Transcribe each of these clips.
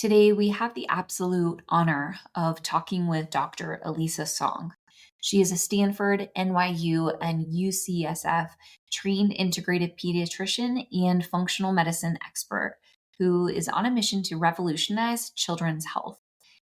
Today, we have the absolute honor of talking with Dr. Elisa Song. She is a Stanford, NYU, and UCSF trained integrative pediatrician and functional medicine expert who is on a mission to revolutionize children's health.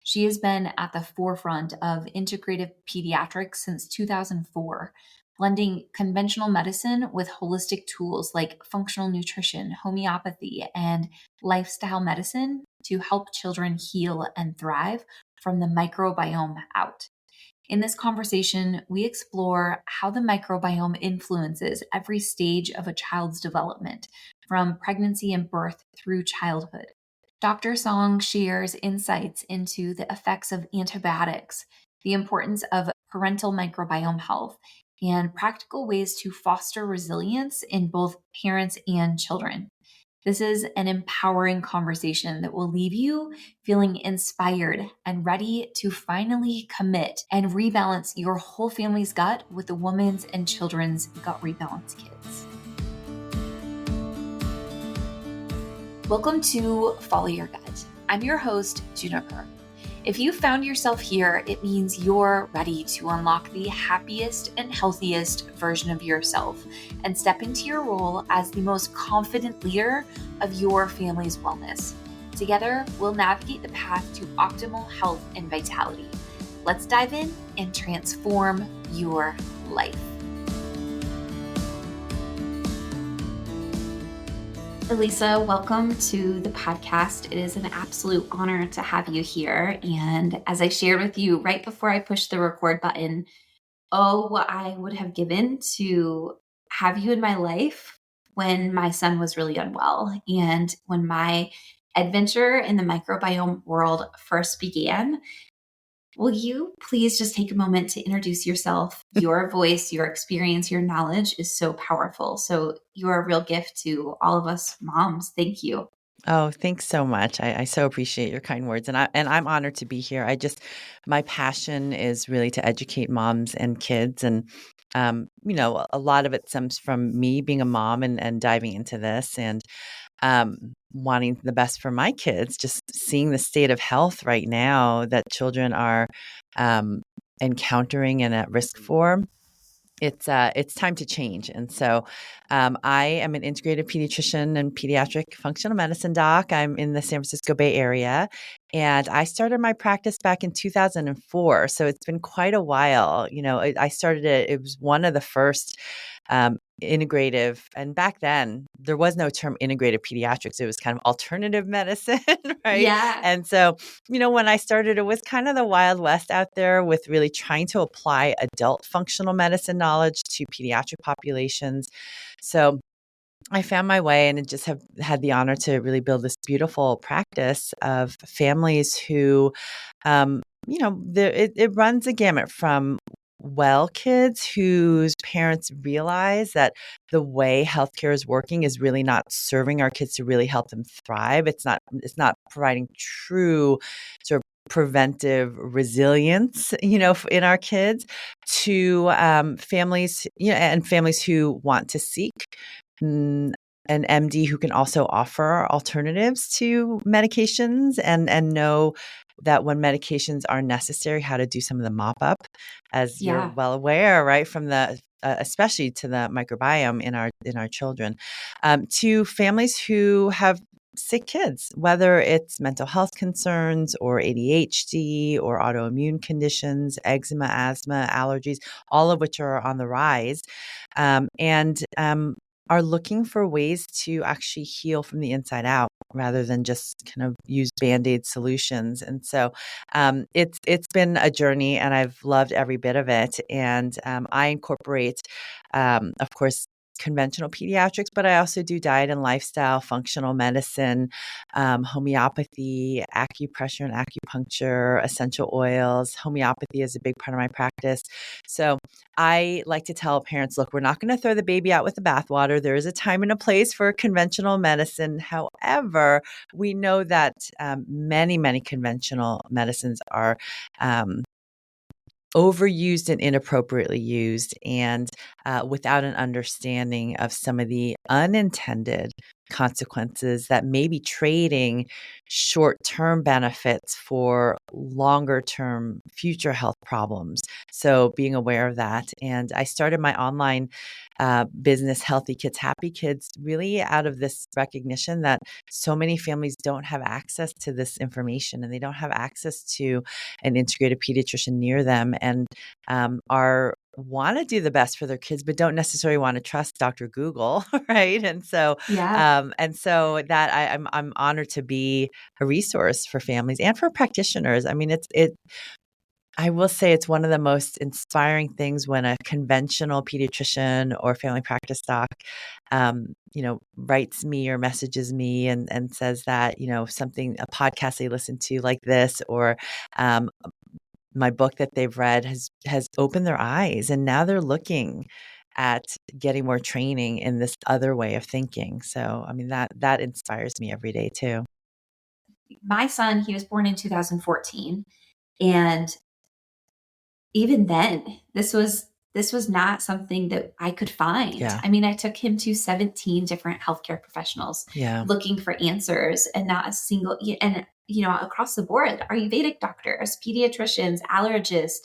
She has been at the forefront of integrative pediatrics since 2004, blending conventional medicine with holistic tools like functional nutrition, homeopathy, and lifestyle medicine to help children heal and thrive from the microbiome out. In this conversation, we explore how the microbiome influences every stage of a child's development, from pregnancy and birth through childhood. Dr. Song shares insights into the effects of antibiotics, the importance of parental microbiome health, and practical ways to foster resilience in both parents and children. This is an empowering conversation that will leave you feeling inspired and ready to finally commit and rebalance your whole family's gut with the Women's and Children's Gut Rebalance Kits. Welcome to Follow Your Gut. I'm your host, Juniper. If you found yourself here, it means you're ready to unlock the happiest and healthiest version of yourself and step into your role as the most confident leader of your family's wellness. Together, we'll navigate the path to optimal health and vitality. Let's dive in and transform your life. Elisa, welcome to the podcast. It is an absolute honor to have you here. And as I shared with you right before I pushed the record button, what I would have given to have you in my life when my son was really unwell and when my adventure in the microbiome world first began. Will you please just take a moment to introduce yourself? Your voice, your experience, your knowledge is so powerful. So you're a real gift to all of us moms. Thank you. Oh, thanks so much. I so appreciate your kind words, and I'm honored to be here. My passion is really to educate moms and kids, and a lot of it stems from me being a mom and diving into this and wanting the best for my kids. Just seeing the state of health right now that children are encountering and at risk for. It's time to change. And so I am an integrative pediatrician and pediatric functional medicine doc. I'm in the San Francisco Bay Area, and I started my practice back in 2004. So it's been quite a while. I started it. It was one of the first integrative, and back then there was no term integrative pediatrics. It was kind of alternative medicine, right? Yeah. And so, when I started, it was kind of the Wild West out there with really trying to apply adult functional medicine knowledge to pediatric populations. So I found my way and just have had the honor to really build this beautiful practice of families who, it runs a gamut from kids whose parents realize that the way healthcare is working is really not serving our kids to really help them thrive. It's not providing true sort of preventive resilience, in our kids, to families, and families who want to seek an MD who can also offer alternatives to medications and know that when medications are necessary, how to do some of the mop up, as you're well aware, right, from the especially to the microbiome in our children, to families who have sick kids, whether it's mental health concerns or ADHD or autoimmune conditions, eczema, asthma, allergies, all of which are on the rise, and are looking for ways to actually heal from the inside out rather than just kind of use Band-Aid solutions. And so it's been a journey, and I've loved every bit of it. And I incorporate, of course, conventional pediatrics, but I also do diet and lifestyle, functional medicine, homeopathy, acupressure and acupuncture, essential oils. Homeopathy is a big part of my practice. So I like to tell parents, look, we're not going to throw the baby out with the bathwater. There is a time and a place for conventional medicine. However, we know that many, many conventional medicines are overused and inappropriately used, and without an understanding of some of the unintended consequences that may be trading short-term benefits for longer-term future health problems. So being aware of that. And I started my online business, Healthy Kids, Happy Kids, really out of this recognition that so many families don't have access to this information and they don't have access to an integrated pediatrician near them, and are want to do the best for their kids, but don't necessarily want to trust Dr. Google, right? Yeah. And so that I'm honored to be a resource for families and for practitioners. I mean, I will say it's one of the most inspiring things when a conventional pediatrician or family practice doc, writes me or messages me and says that, something, a podcast they listen to like this, or my book that they've read has opened their eyes, and now they're looking at getting more training in this other way of thinking. So, I mean, that inspires me every day too. My son, he was born in 2014, and even then, this was not something that I could find. Yeah. I mean, I took him to 17 different healthcare professionals Yeah. looking for answers, and not a single, and across the board, Ayurvedic doctors, pediatricians, allergists,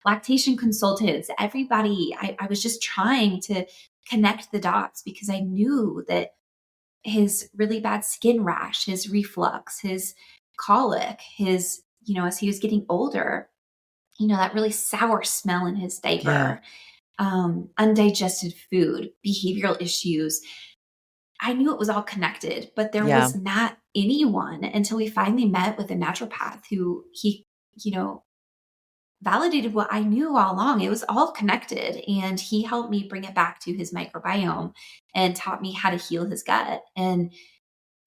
lactation consultants, everybody. I was just trying to connect the dots because I knew that his really bad skin rash, his reflux, his colic, his, as he was getting older, that really sour smell in his Yeah. diaper, undigested food, behavioral issues. I knew it was all connected, but there Yeah. was not anyone until we finally met with a naturopath who you know, validated what I knew all along. It was all connected. And he helped me bring it back to his microbiome and taught me how to heal his gut. And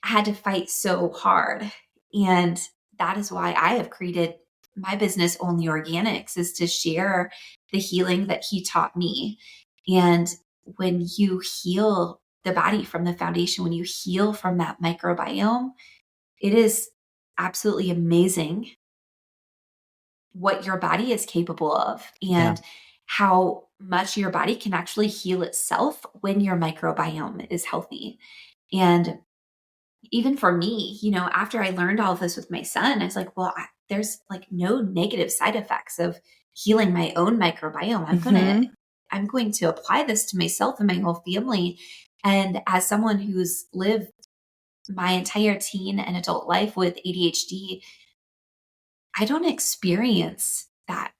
I had to fight so hard. And that is why I have created my business, Only Organics, is to share the healing that he taught me. And when you heal the body from the foundation, when you heal from that microbiome, it is absolutely amazing what your body is capable of, Yeah. and how much your body can actually heal itself when your microbiome is healthy. And even for me, after I learned all of this with my son, I was like, well, there's like no negative side effects of healing my own microbiome. Mhm. I'm going to apply this to myself and my whole family. And as someone who's lived my entire teen and adult life with ADHD, I don't experience that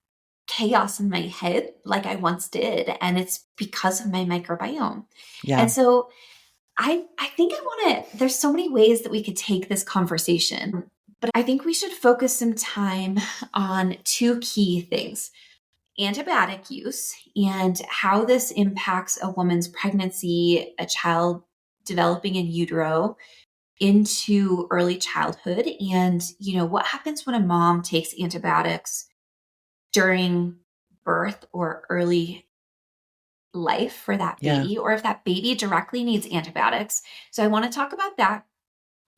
chaos in my head like I once did. And it's because of my microbiome. Yeah. And so I think I want to, there's so many ways that we could take this conversation, but I think we should focus some time on two key things: antibiotic use and how this impacts a woman's pregnancy, a child developing in utero into early childhood, and what happens when a mom takes antibiotics during birth or early life for that Yeah. baby, or if that baby directly needs antibiotics. So I want to talk about that.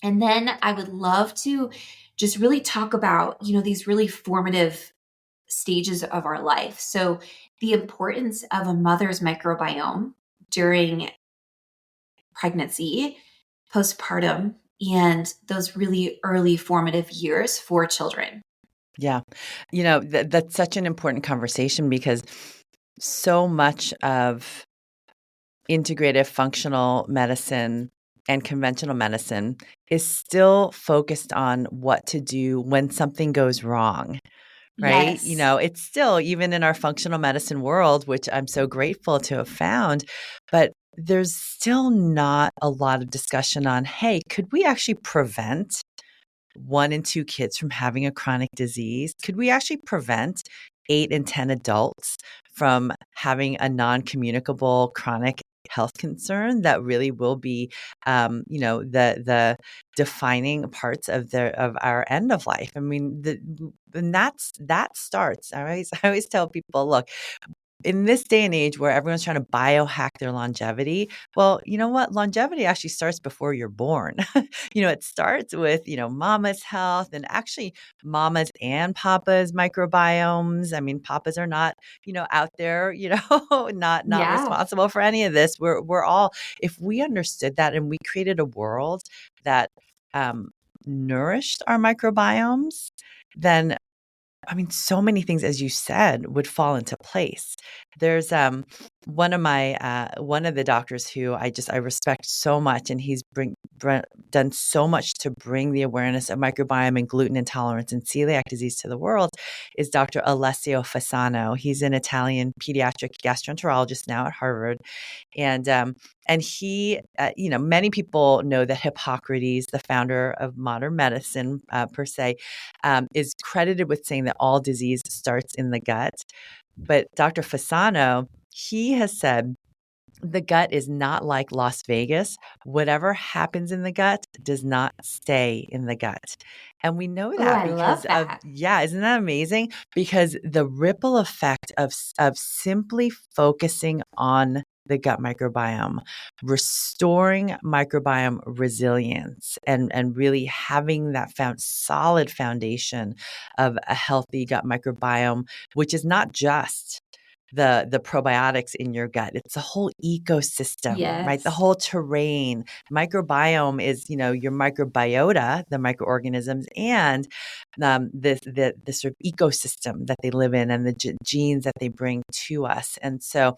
And then I would love to just really talk about, these really formative stages of our life. So the importance of a mother's microbiome during pregnancy, postpartum, and those really early formative years for children. Yeah. That's such an important conversation because so much of integrative functional medicine and conventional medicine is still focused on what to do when something goes wrong, right? Yes. It's still, even in our functional medicine world, which I'm so grateful to have found, but there's still not a lot of discussion on, hey, could we actually prevent 1 in 2 kids from having a chronic disease? Could we actually prevent 8 in 10 adults from having a non-communicable chronic health concern that really will be, the defining parts of our end of life? I mean, and that starts. I always tell people, look, in this day and age where everyone's trying to biohack their longevity, well, you know what? Longevity actually starts before you're born. It starts with, mama's health and actually mama's and papa's microbiomes. I mean, papas are not, out there, not Yeah. responsible for any of this. We're all, if we understood that and we created a world that nourished our microbiomes, then I mean, so many things, as you said, would fall into place. There's one of the doctors who I respect so much, and he's done so much to bring the awareness of microbiome and gluten intolerance and celiac disease to the world. Is Dr. Alessio Fasano. He's an Italian pediatric gastroenterologist now at Harvard, and he, many people know that Hippocrates, the founder of modern medicine, per se, is credited with saying that all disease starts in the gut. But Dr. Fasano, he has said the gut is not like Las Vegas. Whatever happens in the gut does not stay in the gut. And we know Oh, that I because love of, that. yeah, isn't that amazing? Because the ripple effect of simply focusing on the gut microbiome, restoring microbiome resilience, and really having that solid foundation of a healthy gut microbiome, which is not just the probiotics in your gut. It's a whole ecosystem, right? The Yes. whole terrain. Microbiome is, your microbiota, the microorganisms, and the sort of ecosystem that they live in and the genes that they bring to us. And so,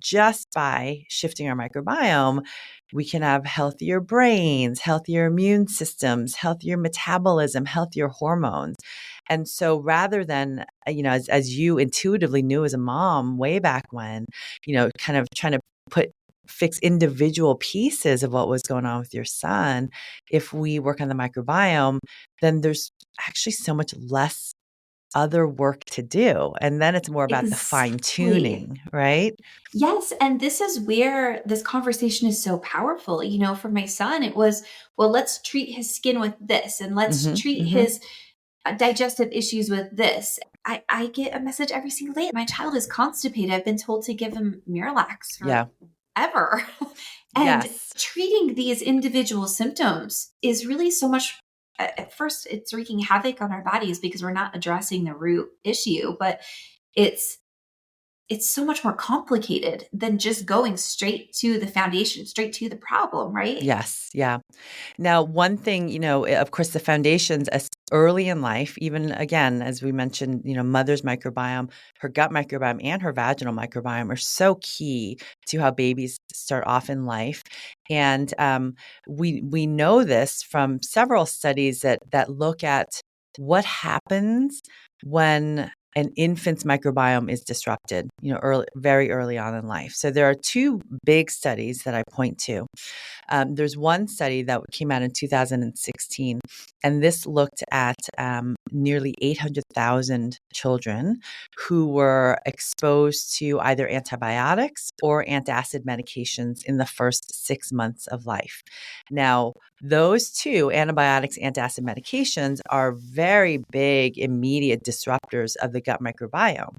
just by shifting our microbiome, we can have healthier brains, healthier immune systems, healthier metabolism, healthier hormones. And so rather than, as you intuitively knew as a mom way back when, kind of trying to fix individual pieces of what was going on with your son, if we work on the microbiome, then there's actually so much less other work to do. And then it's more about the fine Exactly. tuning, right? Yes, and this is where this conversation is so powerful. For my son, it was, well, let's treat his skin with this, and let's Hmm. treat Hmm. his digestive issues with this. I get a message every single day. My child is constipated. I've been told to give him Miralax Yeah. forever. And Yes. treating these individual symptoms is really so much. At first, it's wreaking havoc on our bodies because we're not addressing the root issue, but it's it's so much more complicated than just going straight to the foundation, straight to the problem, right? Yes. Yeah. Now, one thing, of course, the foundations as early in life, even again, as we mentioned, mother's microbiome, her gut microbiome, and her vaginal microbiome are so key to how babies start off in life. And we know this from several studies that look at what happens when an infant's microbiome is disrupted, very early on in life. So there are two big studies that I point to. There's one study that came out in 2016, and this looked at nearly 800,000 children who were exposed to either antibiotics or antacid medications in the first 6 months of life. Now, those two, antibiotics, antacid medications, are very big, immediate disruptors of the gut microbiome.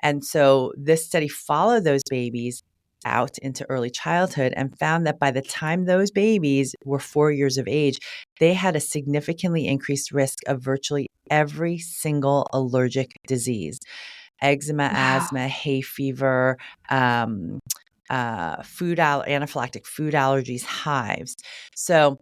And so this study followed those babies out into early childhood and found that by the time those babies were 4 years of age, they had a significantly increased risk of virtually every single allergic disease: eczema, Wow. asthma, hay fever, um, anaphylactic food allergies, hives. So,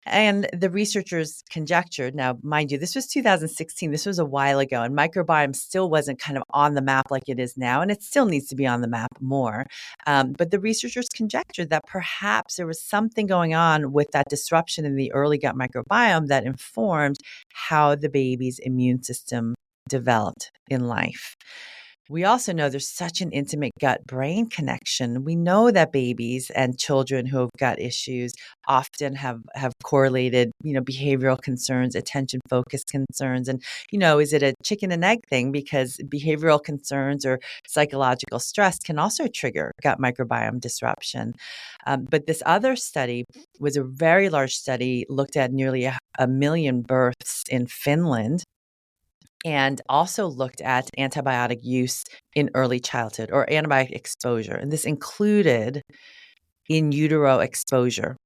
and the researchers conjectured, now, mind you, this was 2016, this was a while ago, and microbiome still wasn't kind of on the map like it is now, and it still needs to be on the map more. But the researchers conjectured that perhaps there was something going on with that disruption in the early gut microbiome that informed how the baby's immune system developed in life. We also know there's such an intimate gut brain connection. We know that babies and children who have gut issues often have correlated, behavioral concerns, attention focus concerns. And, is it a chicken and egg thing? Because behavioral concerns or psychological stress can also trigger gut microbiome disruption. But this other study was a very large study, looked at nearly a million births in Finland. and also looked at antibiotic use in early childhood or antibiotic exposure. And this included in utero exposure,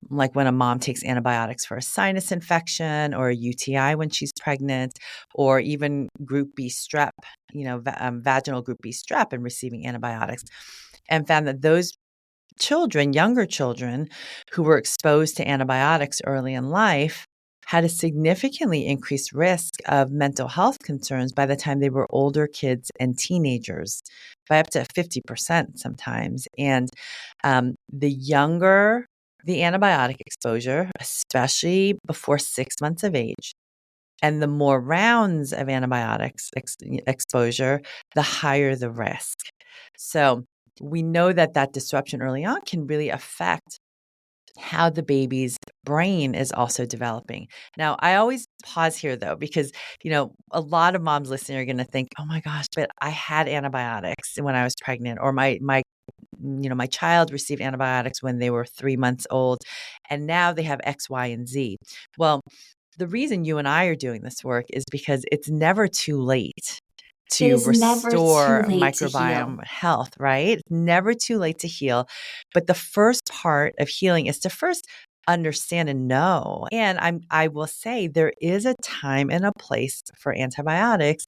like when a mom takes antibiotics for a sinus infection or a UTI when she's pregnant, or even group B strep, vaginal group B strep and receiving antibiotics, and found that those children, younger children who were exposed to antibiotics early in life had a significantly increased risk of mental health concerns by the time they were older kids and teenagers, by up to 50% sometimes. And the younger the antibiotic exposure, especially before 6 months of age, and the more rounds of antibiotics exposure, the higher the risk. So we know that disruption early on can really affect how the baby's brain is also developing. Now, I always pause here though, because, a lot of moms listening are going to think, oh my gosh, but I had antibiotics when I was pregnant, or my child received antibiotics when they were 3 months old, and now they have X, Y, and Z. Well, the reason you and I are doing this work is because it's never too late It to is never too restore late to microbiome heal. health, right? It's never too late to heal. But the first part of healing is to first understand and know. And I will say there is a time and a place for antibiotics.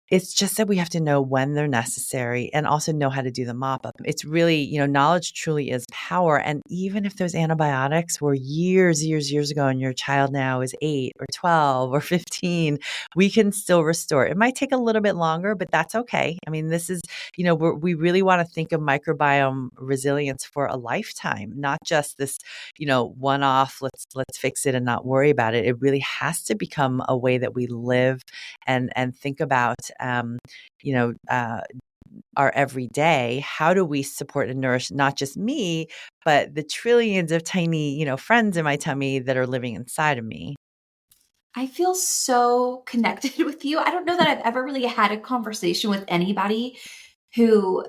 It's just that we have to know when they're necessary and also know how to do the mop up. It's really, knowledge truly is power. And even if those antibiotics were years ago and your child now is 8 or 12 or 15, we can still restore. It might take a little bit longer, but that's okay. I mean, this is, we really want to think of microbiome resilience for a lifetime, not just this, one-off, let's fix it and not worry about it. It really has to become a way that we live and think about our everyday. How do we support and nourish not just me, but the trillions of tiny, friends in my tummy that are living inside of me? I feel so connected with you. I don't know that I've ever really had a conversation with anybody who,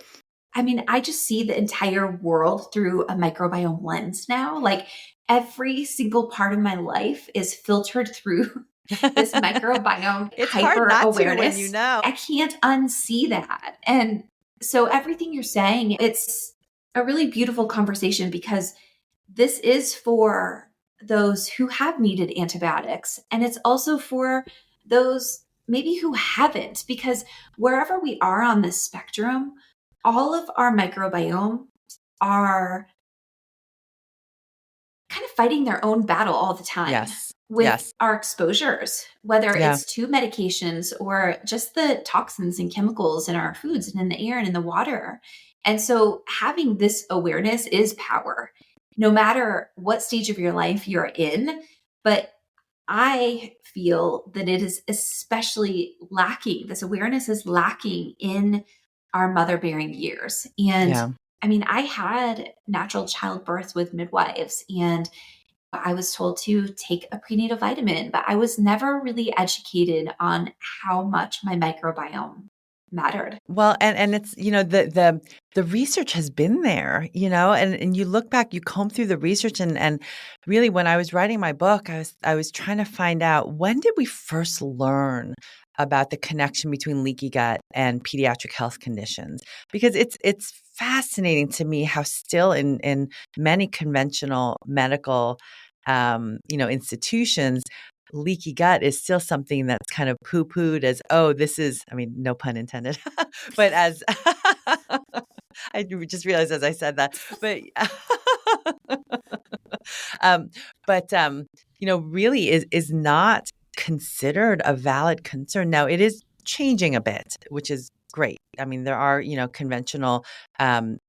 I just see the entire world through a microbiome lens now. Like every single part of my life is filtered through this microbiome It's hard hyper not to when you awareness. know. I can't unsee that. And so everything you're saying, it's a really beautiful conversation because this is for those who have needed antibiotics. And it's also for those maybe who haven't, because wherever we are on this spectrum, all of our microbiome are kind of fighting their own battle all the time Yes. with Yes. our exposures, whether Yeah. it's to medications or just the toxins and chemicals in our foods and in the air and in the water. And so having this awareness is power, no matter what stage of your life you're in. But I feel that it is especially lacking. This awareness is lacking in our mother bearing years. And Yeah. I had natural childbirth with midwives, and I was told to take a prenatal vitamin, but I was never really educated on how much my microbiome mattered. Well, and it's, the research has been there, and you look back, you comb through the research, and really when I was writing my book, I was trying to find out, when did we first learn about the connection between leaky gut and pediatric health conditions? Because it's fascinating to me how still in many conventional medical institutions, leaky gut is still something that's kind of poo-pooed as, oh, this is, no pun intended, but as I just realized as I said that, but um, really is not considered a valid concern. Now it is changing a bit, which is great. There are, conventional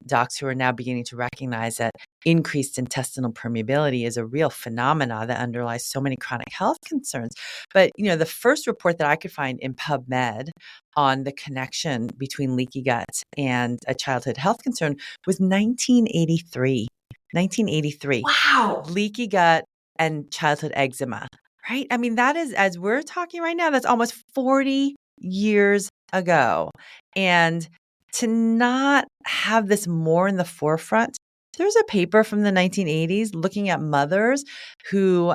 docs who are now beginning to recognize that increased intestinal permeability is a real phenomena that underlies so many chronic health concerns. But, the first report that I could find in PubMed on the connection between leaky gut and a childhood health concern was 1983. 1983. Wow. Leaky gut and childhood eczema, right? That is, as we're talking right now, that's almost 40 years ago. And to not have this more in the forefront, there's a paper from the 1980s looking at mothers who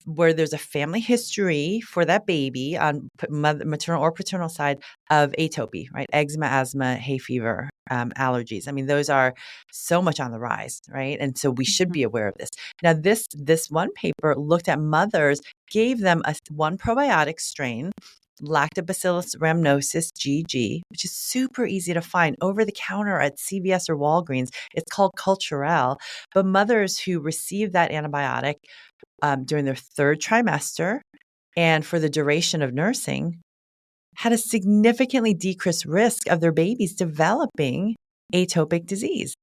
where there's a family history for that baby on maternal or paternal side of atopy, right? Eczema, asthma, hay fever, allergies. I mean, those are so much on the rise, right? And so we should be aware of this. Now, this one paper looked at mothers, gave them one probiotic strain, Lactobacillus rhamnosus GG, which is super easy to find over the counter at CVS or Walgreens. It's called Culturelle. But mothers who receive that antibiotic during their third trimester and for the duration of nursing had a significantly decreased risk of their babies developing atopic disease.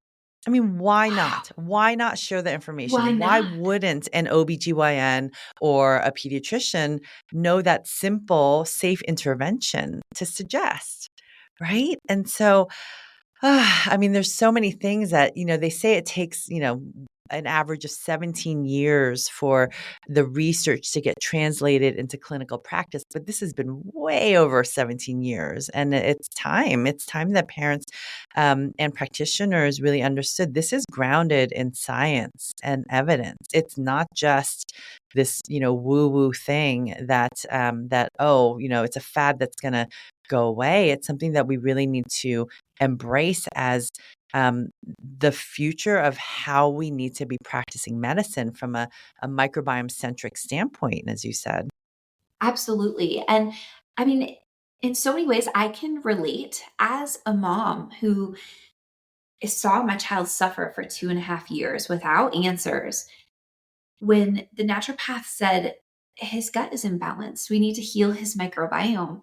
I mean, why not? Why not share the information? Why Why not? wouldn't an OBGYN or a pediatrician know that simple, safe intervention to suggest? Right. And so, I mean, there's so many things that, they say it takes, an average of 17 years for the research to get translated into clinical practice. But this has been way over 17 years. And it's time. It's time that parents and practitioners really understood this is grounded in science and evidence. It's not just this, woo-woo thing that, it's a fad that's going to go away. It's something that we really need to embrace as the future of how we need to be practicing medicine from a microbiome centric standpoint, as you said. Absolutely. And I mean, in so many ways, I can relate as a mom who saw my child suffer for 2.5 years without answers. When the naturopath said his gut is imbalanced, we need to heal his microbiome,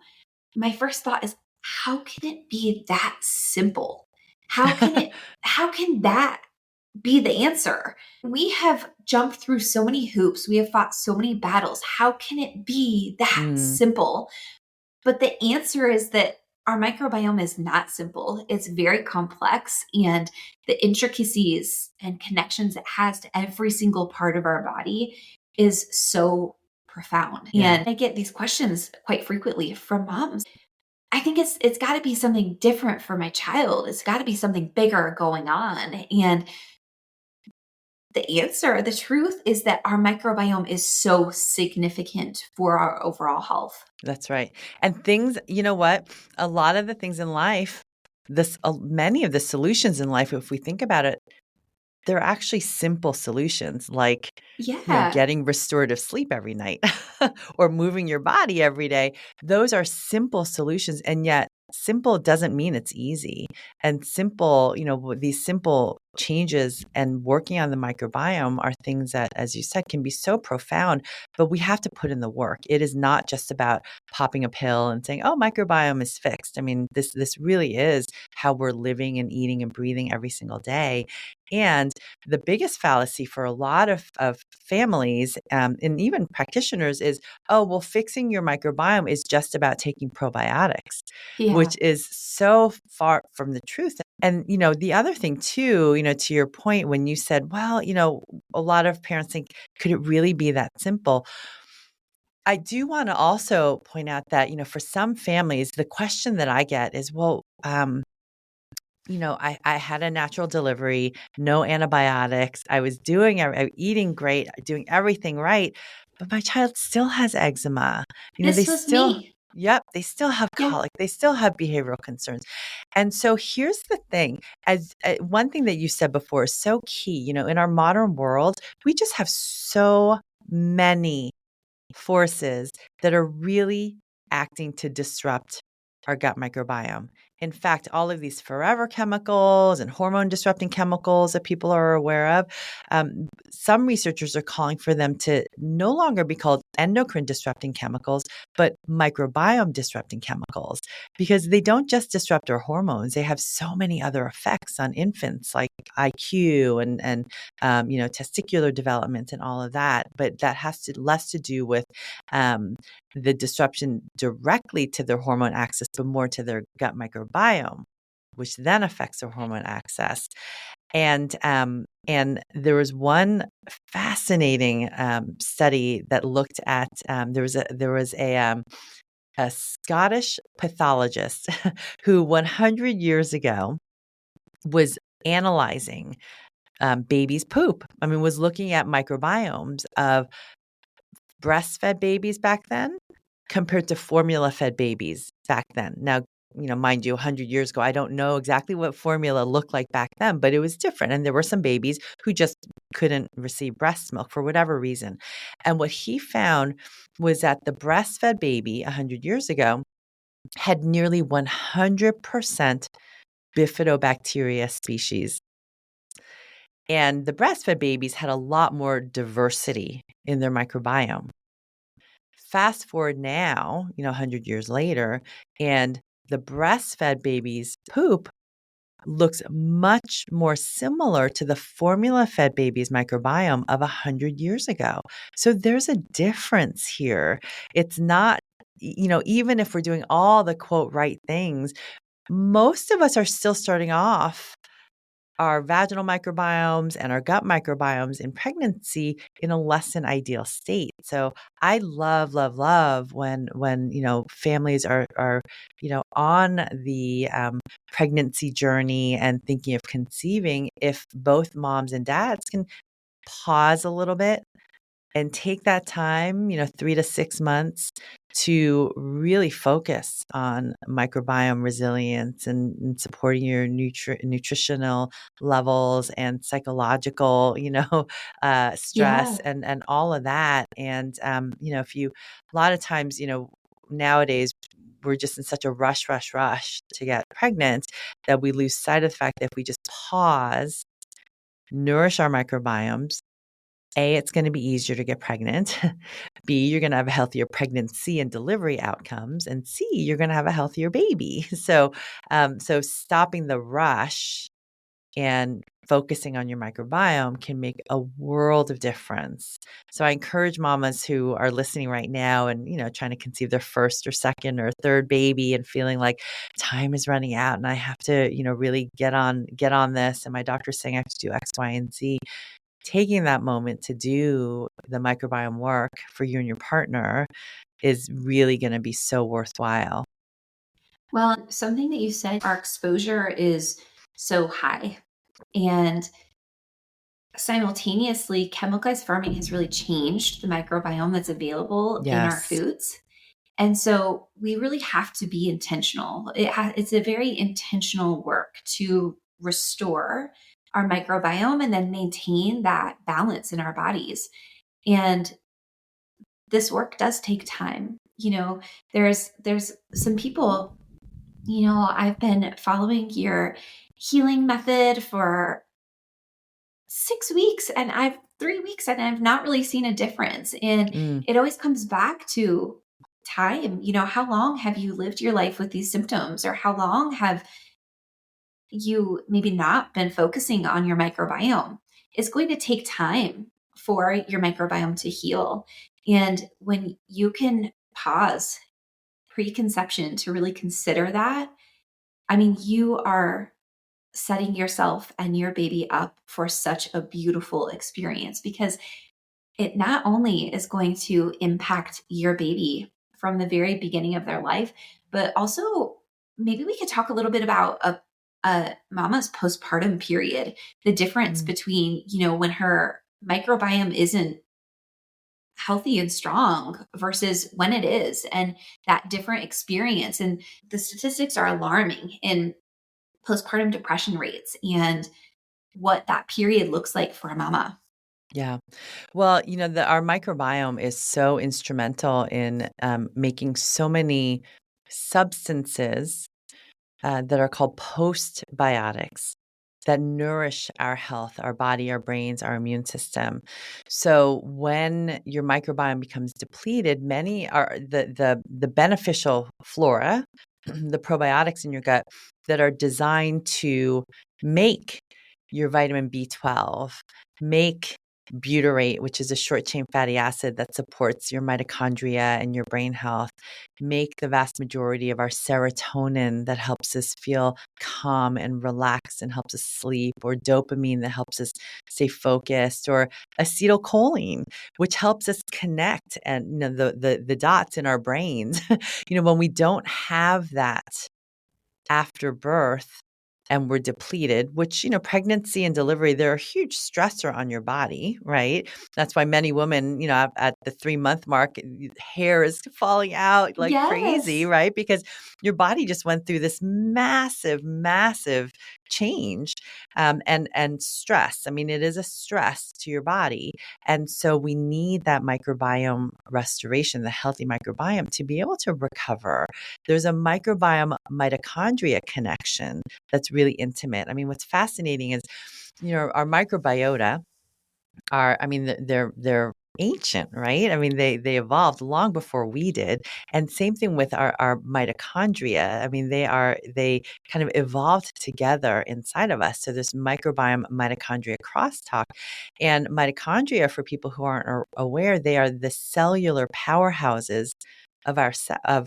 my first thought is, how can it be that simple? How can that be the answer? We have jumped through so many hoops. We have fought so many battles. How can it be that simple? But the answer is that our microbiome is not simple. It's very complex, and the intricacies and connections it has to every single part of our body is so profound. Yeah. And I get these questions quite frequently from moms. I think it's got to be something different for my child. It's got to be something bigger going on. And the truth is that our microbiome is so significant for our overall health. That's right. And things, you know what? A lot of the things in life, many of the solutions in life, if we think about it, they're actually simple solutions like, Yeah. getting restorative sleep every night or moving your body every day. Those are simple solutions. And yet simple doesn't mean it's easy. And simple, these simple changes and working on the microbiome are things that, as you said, can be so profound, but we have to put in the work. It is not just about popping a pill and saying, oh, microbiome is fixed. I mean, this really is how we're living and eating and breathing every single day. And the biggest fallacy for a lot of families and even practitioners is, oh, well, fixing your microbiome is just about taking probiotics, which is so far from the truth. And, the other thing too, to your point, when you said, well, a lot of parents think, could it really be that simple? I do want to also point out that, for some families, the question that I get is, well, I had a natural delivery, no antibiotics. I was eating great, doing everything right, but my child still has eczema. This was me. Yep, they still have colic. They still have behavioral concerns. And so here's the thing, as one thing that you said before is so key, in our modern world, we just have so many forces that are really acting to disrupt our gut microbiome. In fact, all of these forever chemicals and hormone disrupting chemicals that people are aware of, some researchers are calling for them to no longer be called endocrine disrupting chemicals, but microbiome disrupting chemicals, because they don't just disrupt our hormones. They have so many other effects on infants, like IQ and testicular development and all of that. But that has less to do with the disruption directly to their hormone axis, but more to their gut microbiome, which then affects their hormone axis. And there was one fascinating study that looked at there was a Scottish pathologist who 100 years ago was analyzing babies' poop. I mean, was looking at microbiomes of breastfed babies back then compared to formula fed babies back then. Now, mind you, 100 years ago, I don't know exactly what formula looked like back then, but it was different. And there were some babies who just couldn't receive breast milk for whatever reason. And what he found was that the breastfed baby 100 years ago had nearly 100% bifidobacteria species. And the breastfed babies had a lot more diversity in their microbiome. Fast forward now, 100 years later, and the breastfed baby's poop looks much more similar to the formula fed baby's microbiome of 100 years ago. So there's a difference here. It's not, even if we're doing all the quote right things, most of us are still starting off our vaginal microbiomes and our gut microbiomes in pregnancy in a less than ideal state. So I love, love, love when families are on the pregnancy journey and thinking of conceiving, if both moms and dads can pause a little bit and take that time, 3 to 6 months to really focus on microbiome resilience and supporting your nutritional levels and psychological, stress Yeah. and all of that. And, if you, a lot of times, nowadays, we're just in such a rush to get pregnant that we lose sight of the fact that if we just pause, nourish our microbiomes, A, it's going to be easier to get pregnant. B, you're going to have a healthier pregnancy and delivery outcomes. And C, you're going to have a healthier baby. So stopping the rush and focusing on your microbiome can make a world of difference. So I encourage mamas who are listening right now and, trying to conceive their first or second or third baby and feeling like time is running out and I have to, really get on this. And my doctor's saying I have to do X, Y, and Z. Taking that moment to do the microbiome work for you and your partner is really going to be so worthwhile. Well, something that you said, our exposure is so high. And simultaneously, chemicalized farming has really changed the microbiome that's available in our Yes. foods. And so we really have to be intentional. It's a very intentional work to restore our microbiome and then maintain that balance in our bodies. And this work does take time. There's some people, I've been following your healing method for 6 weeks and I've 3 weeks and I've not really seen a difference. And it always comes back to time. How long have you lived your life with these symptoms, or how long have you maybe not been focusing on your microbiome? It's going to take time for your microbiome to heal. And when you can pause preconception to really consider that, I mean, you are setting yourself and your baby up for such a beautiful experience, because it not only is going to impact your baby from the very beginning of their life, but also maybe we could talk a little bit about a mama's postpartum period, the difference Mm. between, when her microbiome isn't healthy and strong versus when it is, and that different experience. And the statistics are alarming in postpartum depression rates and what that period looks like for a mama. Yeah. Well, our microbiome is so instrumental in making so many substances that are called postbiotics that nourish our health, our body, our brains, our immune system. So when your microbiome becomes depleted, many are the beneficial flora, the probiotics in your gut that are designed to make your vitamin B12, make butyrate, which is a short chain fatty acid that supports your mitochondria and your brain health, make the vast majority of our serotonin that helps us feel calm and relaxed and helps us sleep, or dopamine that helps us stay focused, or acetylcholine, which helps us connect and the dots in our brains. When we don't have that after birth, and we're depleted, which, pregnancy and delivery, they're a huge stressor on your body, right? That's why many women, at the 3-month mark, hair is falling out like crazy, Yes. right? Because your body just went through this massive, massive change, and stress. I mean, it is a stress to your body. And so we need that microbiome restoration, the healthy microbiome, to be able to recover. There's a microbiome mitochondria connection that's really intimate. I mean, what's fascinating is, our microbiota they're ancient, right? I mean, they evolved long before we did. And same thing with our mitochondria. I mean, they kind of evolved together inside of us. So this microbiome mitochondria crosstalk. And mitochondria, for people who aren't aware, they are the cellular powerhouses of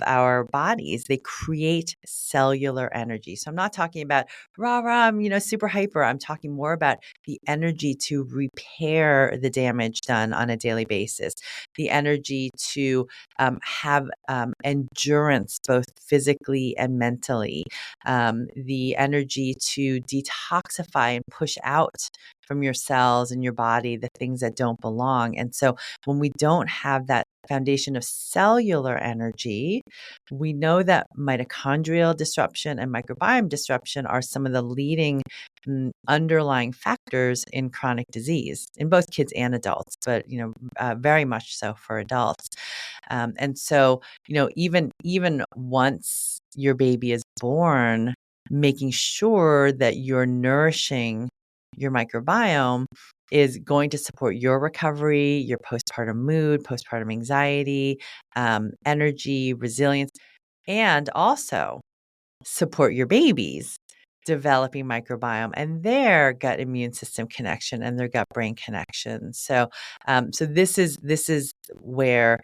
our bodies. They create cellular energy. So I'm not talking about rah rah, I'm, super hyper. I'm talking more about the energy to repair the damage done on a daily basis, the energy to have endurance both physically and mentally, the energy to detoxify and push out from your cells and your body the things that don't belong. And so when we don't have that foundation of cellular energy, we know that mitochondrial disruption and microbiome disruption are some of the leading underlying factors in chronic disease in both kids and adults, but very much so for adults. And so, even once your baby is born, making sure that you're nourishing your microbiome is going to support your recovery, your postpartum mood, postpartum anxiety, energy, resilience, and also support your baby's developing microbiome and their gut immune system connection and their gut brain connection. So this is where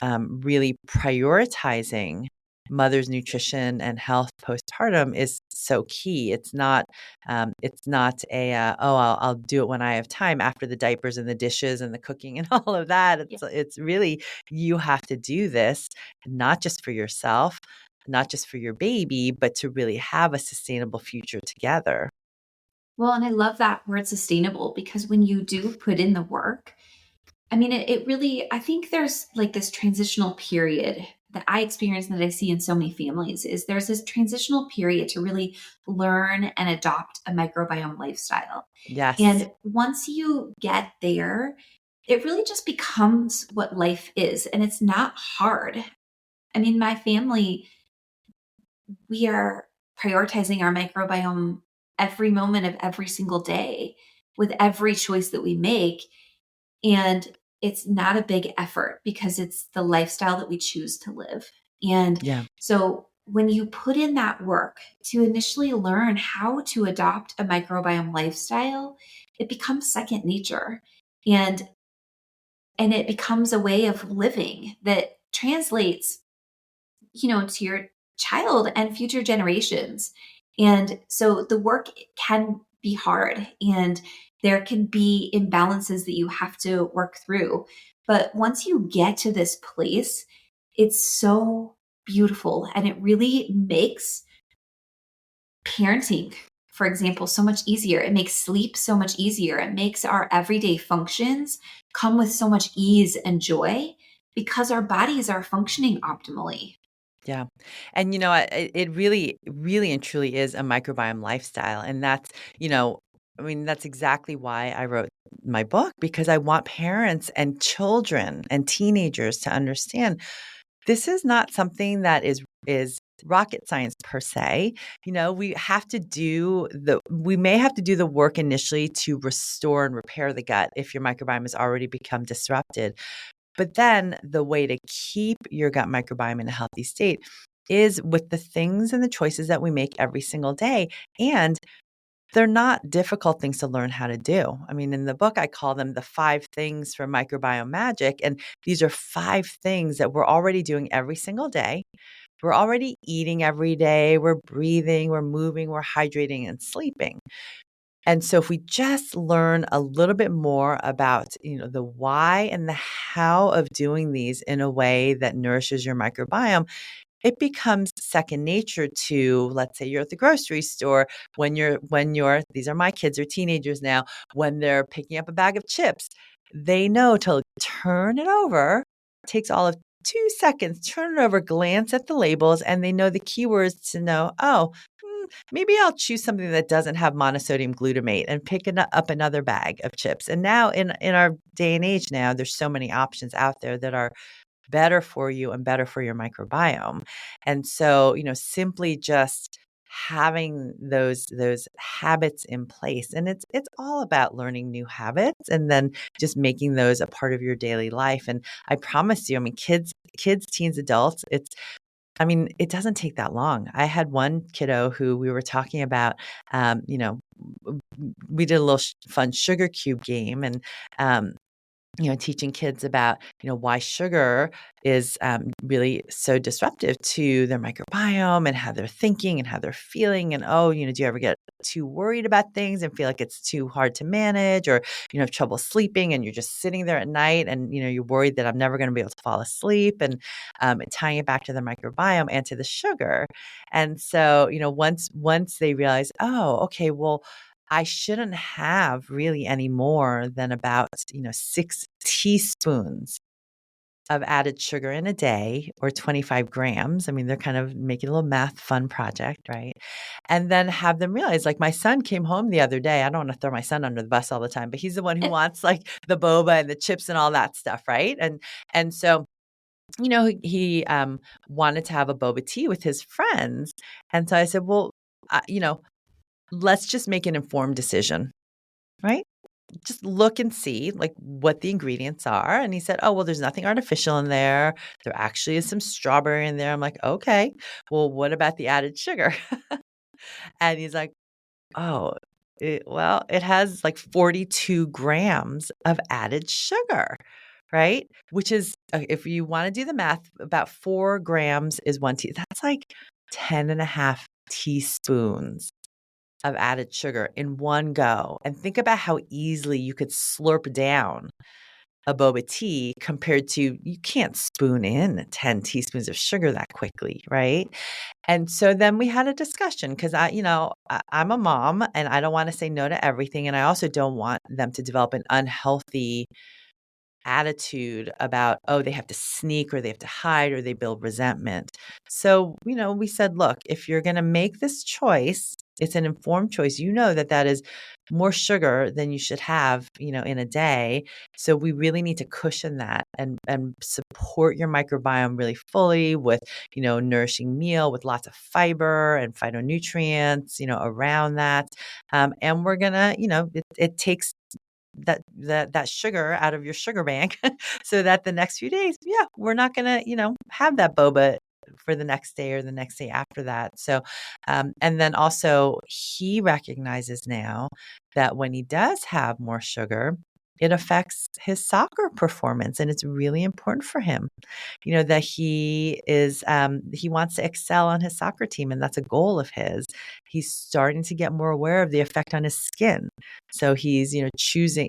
really prioritizing mother's nutrition and health postpartum is so key. It's not a I'll do it when I have time after the diapers and the dishes and the cooking and all of that. It's really, you have to do this not just for yourself, not just for your baby, but to really have a sustainable future together. Well, and I love that word sustainable, because when you do put in the work, I mean, it really, I think there's like this transitional period that I experience and that I see in so many families is there's this transitional period to really learn and adopt a microbiome lifestyle. Yes. And once you get there, it really just becomes what life is. And it's not hard. I mean, my family, we are prioritizing our microbiome every moment of every single day with every choice that we make. And it's not a big effort because it's the lifestyle that we choose to live. And Yeah. so when you put in that work to initially learn how to adopt a microbiome lifestyle, it becomes second nature. And it becomes a way of living that translates, to your child and future generations. And so the work can be hard and there can be imbalances that you have to work through. But once you get to this place, it's so beautiful and it really makes parenting, for example, so much easier. It makes sleep so much easier. It makes our everyday functions come with so much ease and joy because our bodies are functioning optimally. Yeah. And it really, really and truly is a microbiome lifestyle. And that's, that's exactly why I wrote my book, because I want parents and children and teenagers to understand this is not something that is rocket science per se. We may have to do the work initially to restore and repair the gut if your microbiome has already become disrupted. But then the way to keep your gut microbiome in a healthy state is with the things and the choices that we make every single day. And they're not difficult things to learn how to do. I mean, in the book, I call them the 5 things for microbiome magic. And these are 5 things that we're already doing every single day. We're already eating every day. We're breathing, we're moving, we're hydrating and sleeping. And so if we just learn a little bit more about, the why and the how of doing these in a way that nourishes your microbiome, it becomes second nature to, let's say you're at the grocery store, when you're these are my kids or teenagers now, when they're picking up a bag of chips, they know to turn it over. It takes all of 2 seconds, turn it over, glance at the labels, and they know the keywords to know, oh, maybe I'll choose something that doesn't have monosodium glutamate and pick up another bag of chips. And now in our day and age now, there's so many options out there that are better for you and better for your microbiome. And so, simply just having those habits in place, and it's all about learning new habits and then just making those a part of your daily life. And I promise you, I mean, kids, teens, adults, it doesn't take that long. I had one kiddo who we were talking about, we did a little fun sugar cube game, and teaching kids about, why sugar is really so disruptive to their microbiome and how they're thinking and how they're feeling. And, do you ever get too worried about things and feel like it's too hard to manage, or, have trouble sleeping and you're just sitting there at night and, you're worried that I'm never going to be able to fall asleep, and tying it back to the microbiome and to the sugar. And so, once they realize, oh, okay, well, I shouldn't have really any more than about, 6 teaspoons of added sugar in a day, or 25 grams. I mean, they're kind of making a little math fun project, right? And then have them realize, like my son came home the other day. I don't want to throw my son under the bus all the time, but he's the one who wants like the boba and the chips and all that stuff, right? And so he wanted to have a boba tea with his friends. And so I said, well, let's just make an informed decision, right? Just look and see like what the ingredients are. And he said, oh, well, there's nothing artificial in there. There actually is some strawberry in there. I'm like, okay, well, what about the added sugar? And he's like, oh, it has like 42 grams of added sugar, right? Which is, if you want to do the math, about 4 grams is that's like 10 and a half teaspoons of added sugar in one go. And think about how easily you could slurp down a boba tea compared to, you can't spoon in 10 teaspoons of sugar that quickly, right? And so then we had a discussion, because I'm a mom and I don't want to say no to everything. And I also don't want them to develop an unhealthy attitude about, oh, they have to sneak or they have to hide or they build resentment. So, we said, look, if you're going to make this choice, it's an informed choice. You know that is more sugar than you should have, in a day. So we really need to cushion that and support your microbiome really fully with, nourishing meal with lots of fiber and phytonutrients, around that. And we're gonna, it takes that sugar out of your sugar bank so that the next few days, we're not gonna, have that boba for the next day or the next day after that. So, and then also he recognizes now that when he does have more sugar, it affects his soccer performance. And it's really important for him, that he wants to excel on his soccer team. And that's a goal of his. He's starting to get more aware of the effect on his skin. So he's,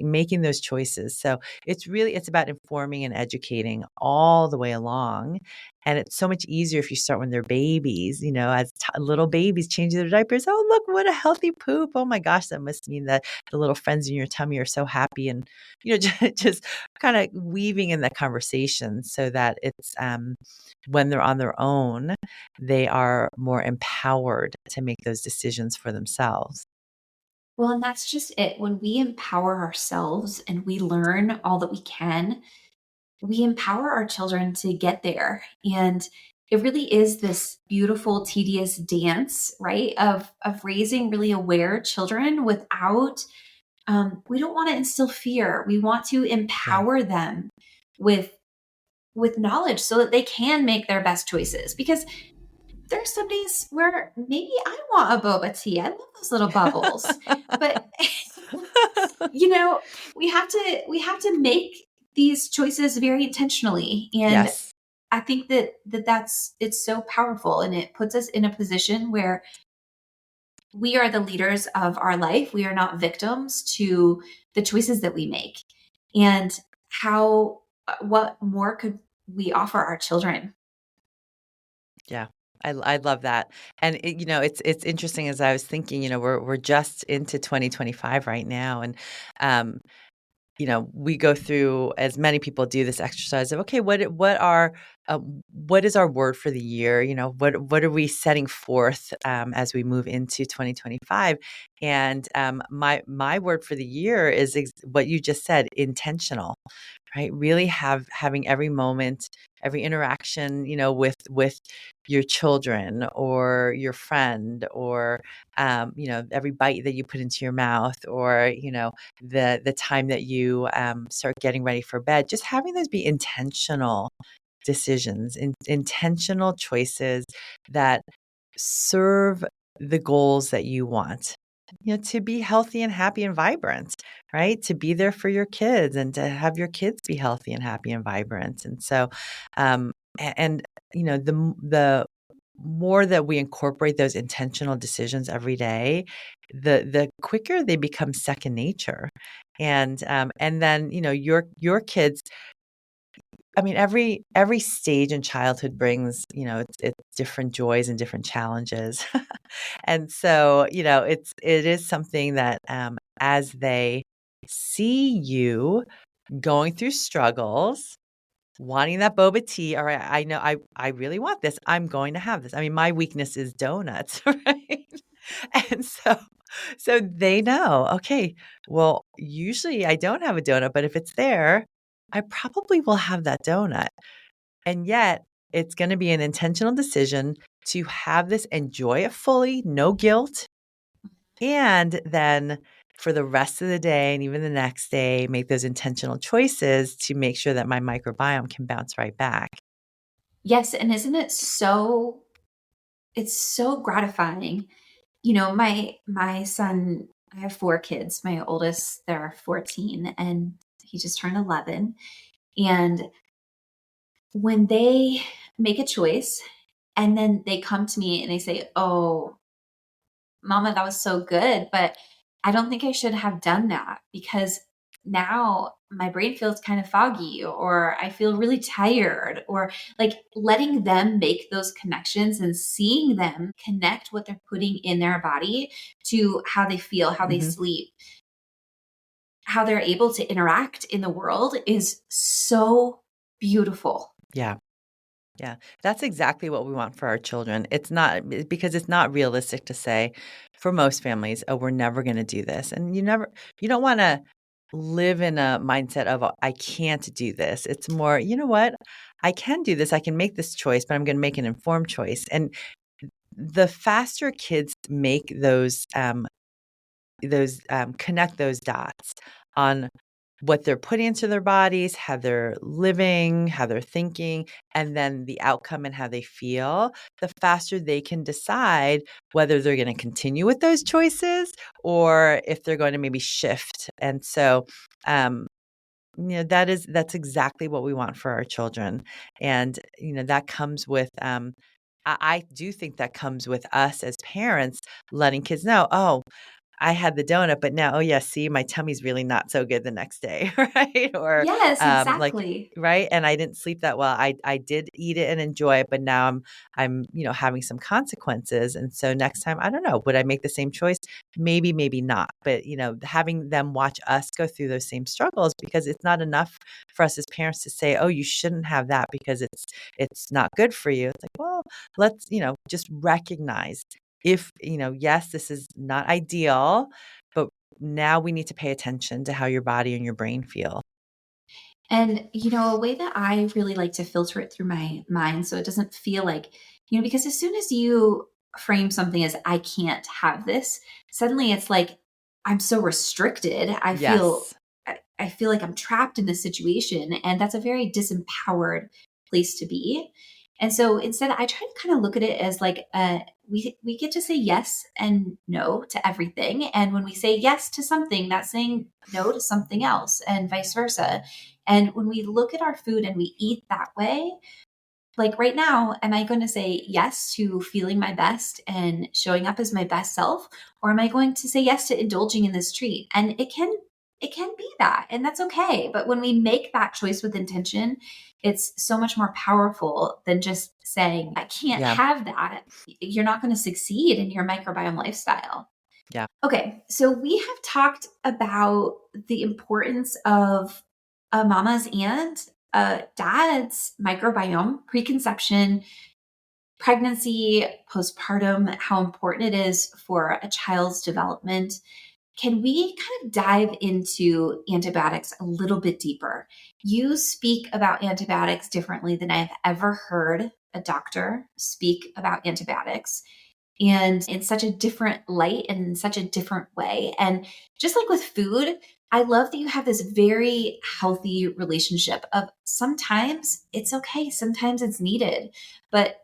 making those choices. So it's about informing and educating all the way along. And it's so much easier if you start when they're babies, as little babies changing their diapers. Oh, look, what a healthy poop. Oh my gosh, that must mean that the little friends in your tummy are so happy. And, just kind of weaving in that conversation so that it's, when they're on their own, they are more empowered to make those decisions for themselves. Well, and that's just it. When we empower ourselves and we learn all that we can, we empower our children to get there. And it really is this beautiful, tedious dance, right? Of raising really aware children without, we don't want to instill fear. We want to Yeah. empower them with knowledge so that they can make their best choices. Because there's some days where maybe I want a boba tea. I love those little bubbles. But we have to make these choices very intentionally. And Yes. I think that's it's so powerful, and it puts us in a position where we are the leaders of our life. We are not victims to the choices that we make. And how what more could we offer our children? Yeah. I love that. And it's interesting as I was thinking, we're just into 2025 right now. And um, we go through, as many people do, this exercise of, okay, what is our word for the year? What are we setting forth as we move into 2025? And my word for the year is what you just said, intentional, right? Really having every moment, every interaction, with your children or your friend, or every bite that you put into your mouth, or the time that you start getting ready for bed, just having those be intentional decisions, intentional choices that serve the goals that you want. To be healthy and happy and vibrant, right? To be there for your kids and to have your kids be healthy and happy and vibrant. And so, and the more that we incorporate those intentional decisions every day, the quicker they become second nature. And then your kids. I mean, every stage in childhood brings, it's different joys and different challenges. And so, it is something that, as they see you going through struggles, wanting that boba tea, all right, I know I really want this. I'm going to have this. I mean, my weakness is donuts, right? And so they know, okay, well, usually I don't have a donut, but if it's there, I probably will have that donut. And yet, it's going to be an intentional decision to have this, enjoy it fully, no guilt. And then for the rest of the day and even the next day, make those intentional choices to make sure that my microbiome can bounce right back. Yes, and isn't it so it's so gratifying. My son, I have 4 kids. My oldest, they're 14 and he just turned 11. And when they make a choice and then they come to me and they say, "Oh, Mama, that was so good, but I don't think I should have done that because now my brain feels kind of foggy or I feel really tired," or like letting them make those connections and seeing them connect what they're putting in their body to how they feel, how they Mhm. sleep, how they're able to interact in the world is so beautiful. Yeah. Yeah, that's exactly what we want for our children. It's not because it's not realistic to say for most families, oh, we're never going to do this. And you don't want to live in a mindset of, "Oh, I can't do this." It's more, you know what? I can do this. I can make this choice, but I'm going to make an informed choice. And the faster kids make those connect those dots on what they're putting into their bodies, how they're living, how they're thinking, and then the outcome and how they feel, the faster they can decide whether they're going to continue with those choices or if they're going to maybe shift. And so, that's exactly what we want for our children. And, that comes with, I do think that comes with us as parents letting kids know, oh, I had the donut, but now, oh yeah, see, my tummy's really not so good the next day, right? Or Yes, like, exactly. right? And I didn't sleep that well. I did eat it and enjoy it, but now I'm having some consequences. And so next time, I don't know, would I make the same choice? Maybe, maybe not. But having them watch us go through those same struggles, because it's not enough for us as parents to say, oh, you shouldn't have that because it's not good for you. It's like, well, let's just recognize, if yes, this is not ideal, but now we need to pay attention to how your body and your brain feel. And, a way that I really like to filter it through my mind so it doesn't feel like, because as soon as you frame something as, I can't have this, suddenly it's like, I'm so restricted. Yes. I feel like I'm trapped in this situation. And that's a very disempowered place to be. And so instead, I try to kind of look at it as like, we get to say yes and no to everything. And when we say yes to something, that's saying no to something else, and vice versa. And when we look at our food and we eat that way, like right now, am I going to say yes to feeling my best and showing up as my best self? Or am I going to say yes to indulging in this treat? And it can it can be that, and that's okay. But when we make that choice with intention, it's so much more powerful than just saying, I can't Yeah. have that. You're not going to succeed in your microbiome lifestyle. Yeah. Okay, so we have talked about the importance of a mama's and a dad's microbiome, preconception, pregnancy, postpartum, how important it is for a child's development. Can we kind of dive into antibiotics a little bit deeper? You speak about antibiotics differently than I've ever heard a doctor speak about antibiotics, and in such a different light and in such a different way. And just like with food, I love that you have this very healthy relationship of sometimes it's okay, sometimes it's needed, but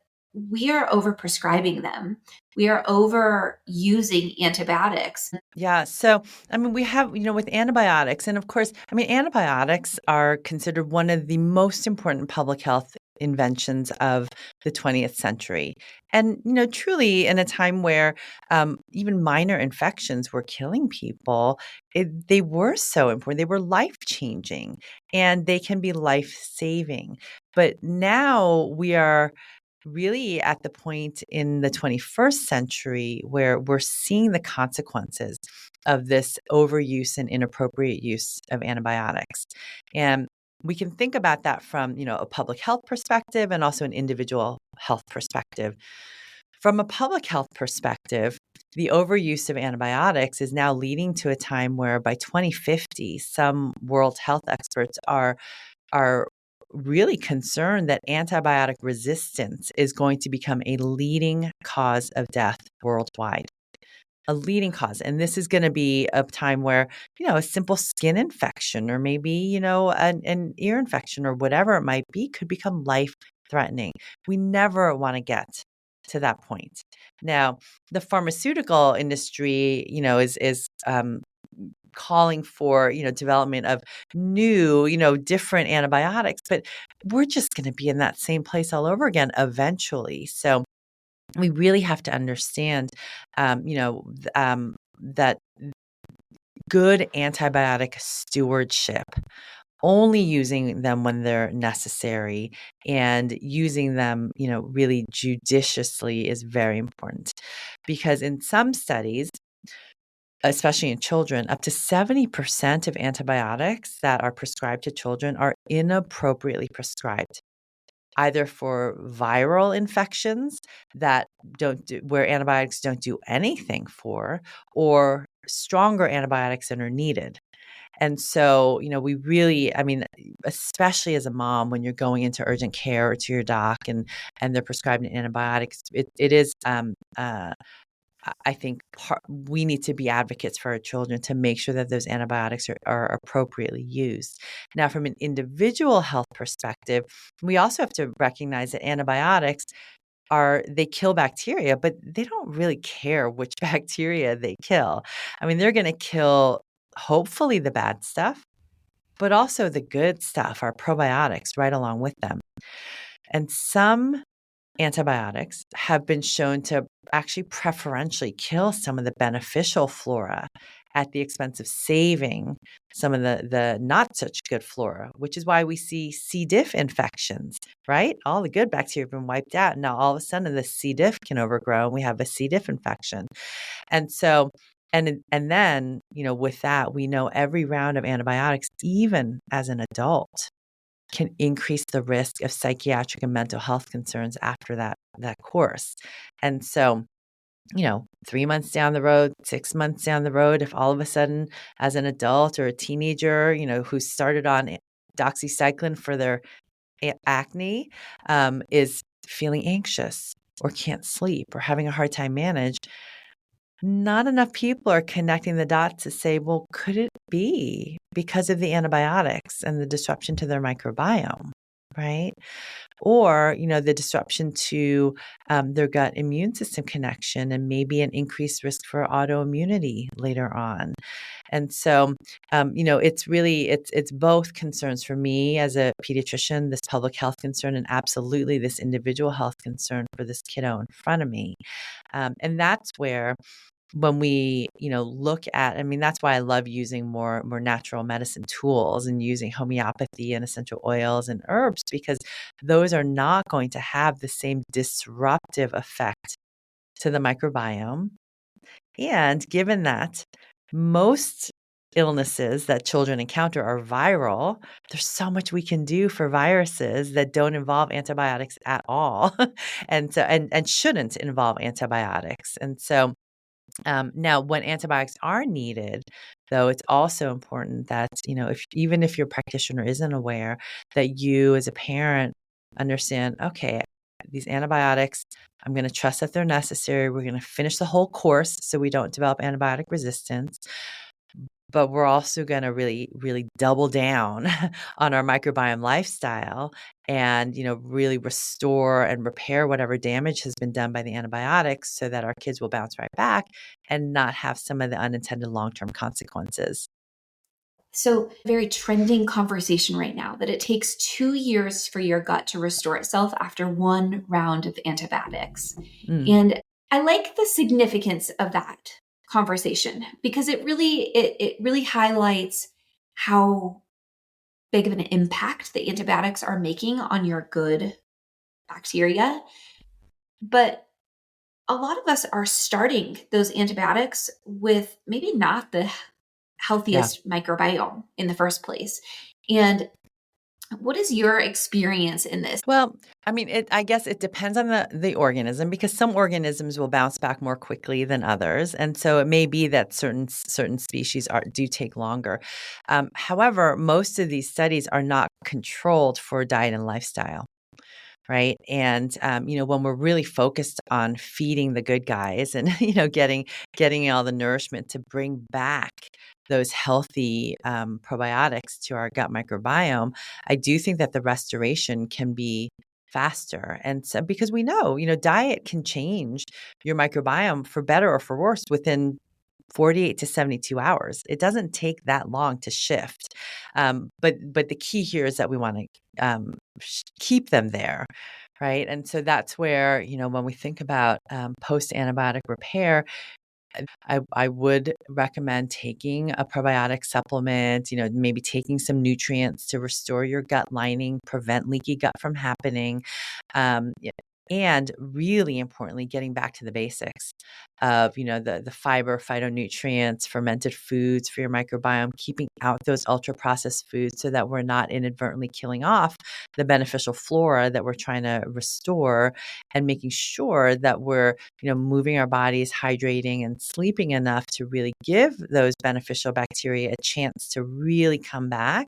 we are over prescribing them. We are over using antibiotics. Yeah. So, I mean, we have, with antibiotics, and of course, I mean, antibiotics are considered one of the most important public health inventions of the 20th century. And, truly in a time where even minor infections were killing people, they were so important. They were life changing and they can be life saving. But now we are really at the point in the 21st century where we're seeing the consequences of this overuse and inappropriate use of antibiotics. And we can think about that from, a public health perspective and also an individual health perspective. From a public health perspective, the overuse of antibiotics is now leading to a time where by 2050, some world health experts are really concerned that antibiotic resistance is going to become a leading cause of death worldwide. A leading cause. And this is going to be a time where, a simple skin infection or maybe, an ear infection or whatever it might be could become life threatening. We never want to get to that point. Now, the pharmaceutical industry, is calling for, development of new, different antibiotics, but we're just going to be in that same place all over again eventually. So we really have to understand, that good antibiotic stewardship, only using them when they're necessary and using them, really judiciously is very important. Because in some studies, especially in children, up to 70% of antibiotics that are prescribed to children are inappropriately prescribed, either for viral infections that where antibiotics don't do anything for, or stronger antibiotics than are needed. And so, we really, I mean, especially as a mom, when you're going into urgent care or to your doc and they're prescribing antibiotics, it is I think we need to be advocates for our children to make sure that those antibiotics are appropriately used. Now, from an individual health perspective, we also have to recognize that antibiotics they kill bacteria, but they don't really care which bacteria they kill. I mean, they're going to kill hopefully the bad stuff, but also the good stuff, our probiotics, right along with them. And some antibiotics have been shown to actually preferentially kill some of the beneficial flora at the expense of saving some of the not such good flora, which is why we see C. diff infections, right? All the good bacteria have been wiped out. And now all of a sudden the C. diff can overgrow and we have a C. diff infection. And so, and then, with that, we know every round of antibiotics, even as an adult, can increase the risk of psychiatric and mental health concerns after that course. And so, 3 months down the road, 6 months down the road, if all of a sudden as an adult or a teenager, who started on doxycycline for their acne, is feeling anxious or can't sleep or having a hard time manage, not enough people are connecting the dots to say, well, could it be because of the antibiotics and the disruption to their microbiome, right? Or, the disruption to their gut immune system connection and maybe an increased risk for autoimmunity later on. And so, it's both concerns for me as a pediatrician, this public health concern, and absolutely this individual health concern for this kiddo in front of me. And that's where when we, look at, I mean, that's why I love using more natural medicine tools and using homeopathy and essential oils and herbs, because those are not going to have the same disruptive effect to the microbiome. And given that most illnesses that children encounter are viral, there's so much we can do for viruses that don't involve antibiotics at all, and shouldn't involve antibiotics. And so now, when antibiotics are needed, though, it's also important that, even if your practitioner isn't aware, that you as a parent understand, okay, these antibiotics, I'm going to trust that they're necessary. We're going to finish the whole course so we don't develop antibiotic resistance. But we're also going to really, really double down on our microbiome lifestyle and, really restore and repair whatever damage has been done by the antibiotics so that our kids will bounce right back and not have some of the unintended long-term consequences. So, very trending conversation right now that it takes 2 years for your gut to restore itself after one round of antibiotics. Mm. And I like the significance of that conversation because it really highlights how big of an impact the antibiotics are making on your good bacteria. But a lot of us are starting those antibiotics with maybe not the Yeah. healthiest microbiome in the first place. And what is your experience in this? Well, I mean, I guess it depends on the organism, because some organisms will bounce back more quickly than others, and so it may be that certain species do take longer. However, most of these studies are not controlled for diet and lifestyle. Right. And, when we're really focused on feeding the good guys and, getting all the nourishment to bring back those healthy probiotics to our gut microbiome, I do think that the restoration can be faster. And so, because we know, diet can change your microbiome for better or for worse within 48 to 72 hours. It doesn't take that long to shift. But the key here is that we want to keep them there. Right. And so that's where, when we think about post antibiotic repair, I would recommend taking a probiotic supplement, maybe taking some nutrients to restore your gut lining, prevent leaky gut from happening. Yeah, and really importantly, getting back to the basics of, the fiber, phytonutrients, fermented foods for your microbiome, keeping out those ultra processed foods so that we're not inadvertently killing off the beneficial flora that we're trying to restore, and making sure that we're, moving our bodies, hydrating and sleeping enough to really give those beneficial bacteria a chance to really come back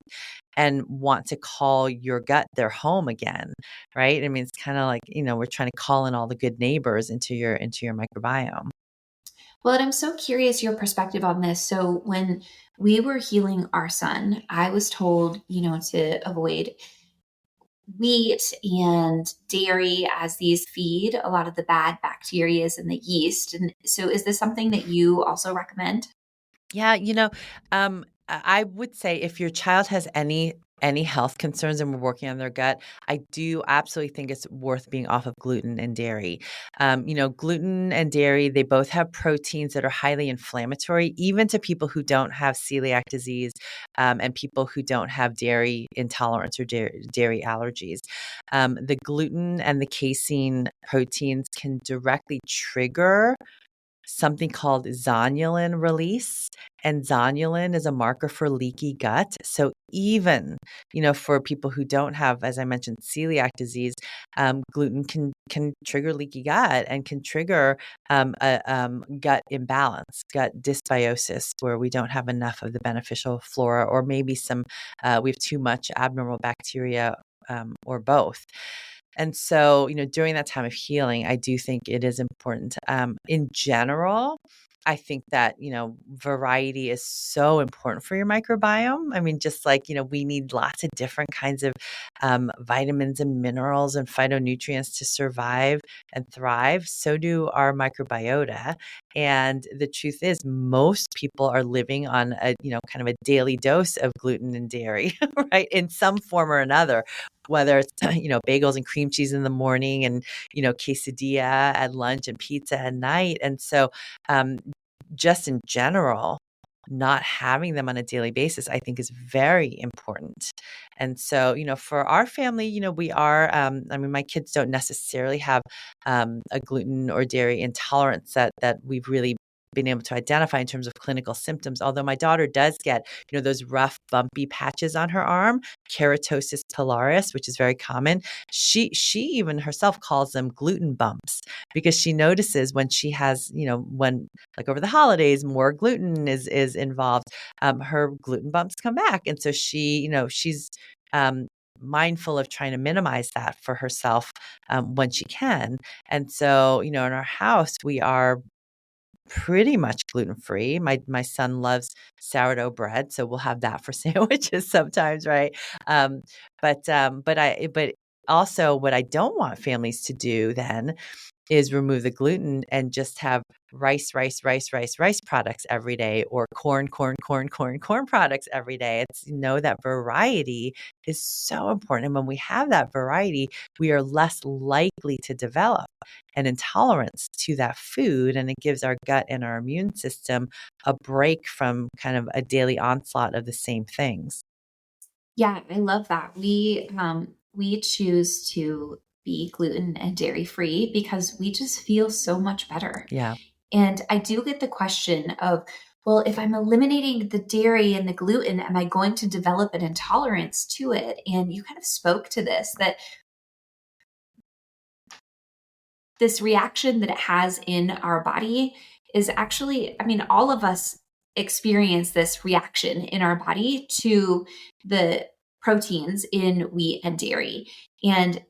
and want to call your gut their home again, right? I mean, it's kind of like, we're trying to call in all the good neighbors into your microbiome. Well, and I'm so curious your perspective on this. So, when we were healing our son, I was told, to avoid wheat and dairy as these feed a lot of the bad bacterias and the yeast. And so, is this something that you also recommend? Yeah, I would say if your child has any health concerns and we're working on their gut, I do absolutely think it's worth being off of gluten and dairy. Gluten and dairy, they both have proteins that are highly inflammatory, even to people who don't have celiac disease, and people who don't have dairy intolerance or dairy allergies. The gluten and the casein proteins can directly trigger something called zonulin release. And zonulin is a marker for leaky gut. So even, for people who don't have, as I mentioned, celiac disease, gluten can trigger leaky gut and can trigger a gut imbalance, gut dysbiosis, where we don't have enough of the beneficial flora, or maybe we have too much abnormal bacteria, or both. And so, during that time of healing, I do think it is important. In general, I think that, variety is so important for your microbiome. I mean, just like, we need lots of different kinds of vitamins and minerals and phytonutrients to survive and thrive. So do our microbiota. And the truth is, most people are living on a, kind of a daily dose of gluten and dairy, right? In some form or another, whether it's, bagels and cream cheese in the morning and, quesadilla at lunch and pizza at night. And so, just in general, not having them on a daily basis, I think is very important. And so, for our family, we are, my kids don't necessarily have a gluten or dairy intolerance that we've really been able to identify in terms of clinical symptoms. Although my daughter does get, those rough, bumpy patches on her arm, keratosis pilaris, which is very common. She even herself calls them gluten bumps because she notices when she has, when like over the holidays, more gluten is involved, her gluten bumps come back. And so she's mindful of trying to minimize that for herself when she can. And so, in our house, we are pretty much gluten-free. My son loves sourdough bread, so we'll have that for sandwiches sometimes, right? But also what I don't want families to do then is remove the gluten and just have rice products every day, or corn products every day. It's that variety is so important. And when we have that variety, we are less likely to develop an intolerance to that food. And it gives our gut and our immune system a break from kind of a daily onslaught of the same things. Yeah, I love that. We choose to be gluten and dairy free because we just feel so much better. Yeah. And I do get the question of, well, if I'm eliminating the dairy and the gluten, am I going to develop an intolerance to it? And you kind of spoke to this, that this reaction that it has in our body is actually, all of us experience this reaction in our body to the proteins in wheat and dairy. And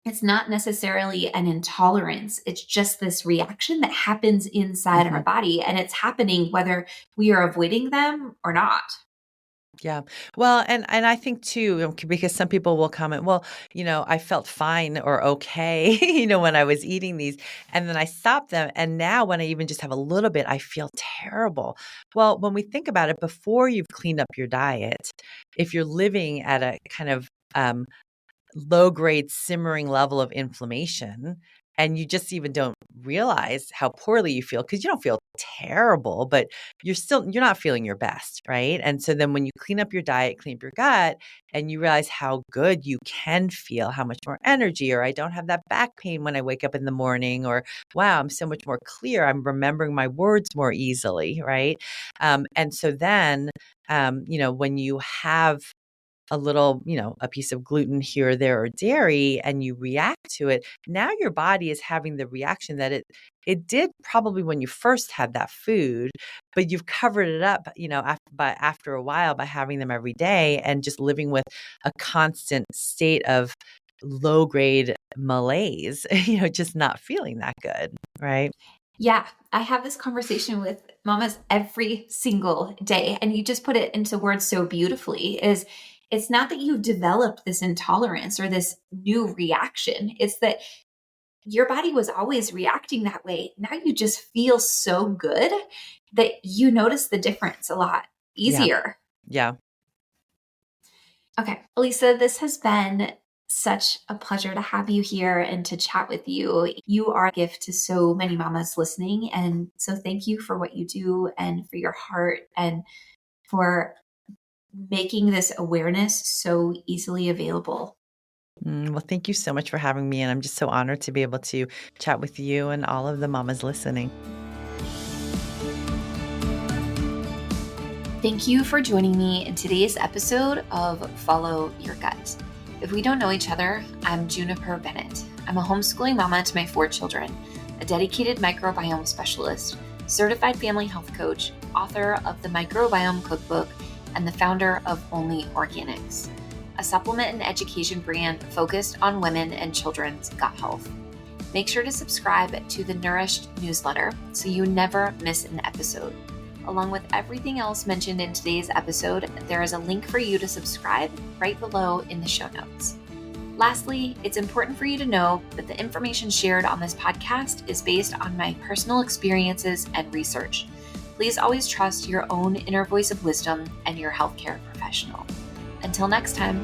it's not necessarily an intolerance. It's just this reaction that happens inside our body, and it's happening whether we are avoiding them or not. Yeah. Well, and I think too, because some people will comment, well, I felt fine or okay, when I was eating these, and then I stopped them. And now when I even just have a little bit, I feel terrible. Well, when we think about it, before you've cleaned up your diet, if you're living at a kind of low grade simmering level of inflammation, and you just even don't realize how poorly you feel, because you don't feel terrible, but you're not feeling your best, right? And so then when you clean up your diet, clean up your gut, and you realize how good you can feel, how much more energy, or I don't have that back pain when I wake up in the morning, or wow, I'm so much more clear, I'm remembering my words more easily, right? And so then, when you have a little, a piece of gluten here or there or dairy, and you react to it, now your body is having the reaction that it did probably when you first had that food, but you've covered it up, after a while by having them every day and just living with a constant state of low grade malaise, just not feeling that good, right? Yeah, I have this conversation with mamas every single day. And you just put it into words so beautifully, is it's not that you've developed this intolerance or this new reaction. It's that your body was always reacting that way. Now you just feel so good that you notice the difference a lot easier. Yeah. Okay, Elisa, this has been such a pleasure to have you here and to chat with you. You are a gift to so many mamas listening. And so thank you for what you do and for your heart and for making this awareness so easily available. Well, thank you so much for having me. And I'm just so honored to be able to chat with you and all of the mamas listening. Thank you for joining me in today's episode of Follow Your Gut. If we don't know each other, I'm Juniper Bennett. I'm a homeschooling mama to my 4 children, a dedicated microbiome specialist, certified family health coach, author of the Microbiome Cookbook, and the founder of Only Organics, a supplement and education brand focused on women and children's gut health. Make sure to subscribe to the Nourished newsletter so you never miss an episode. Along with everything else mentioned in today's episode, there is a link for you to subscribe right below in the show notes. Lastly, it's important for you to know that the information shared on this podcast is based on my personal experiences and research. Please always trust your own inner voice of wisdom and your healthcare professional. Until next time.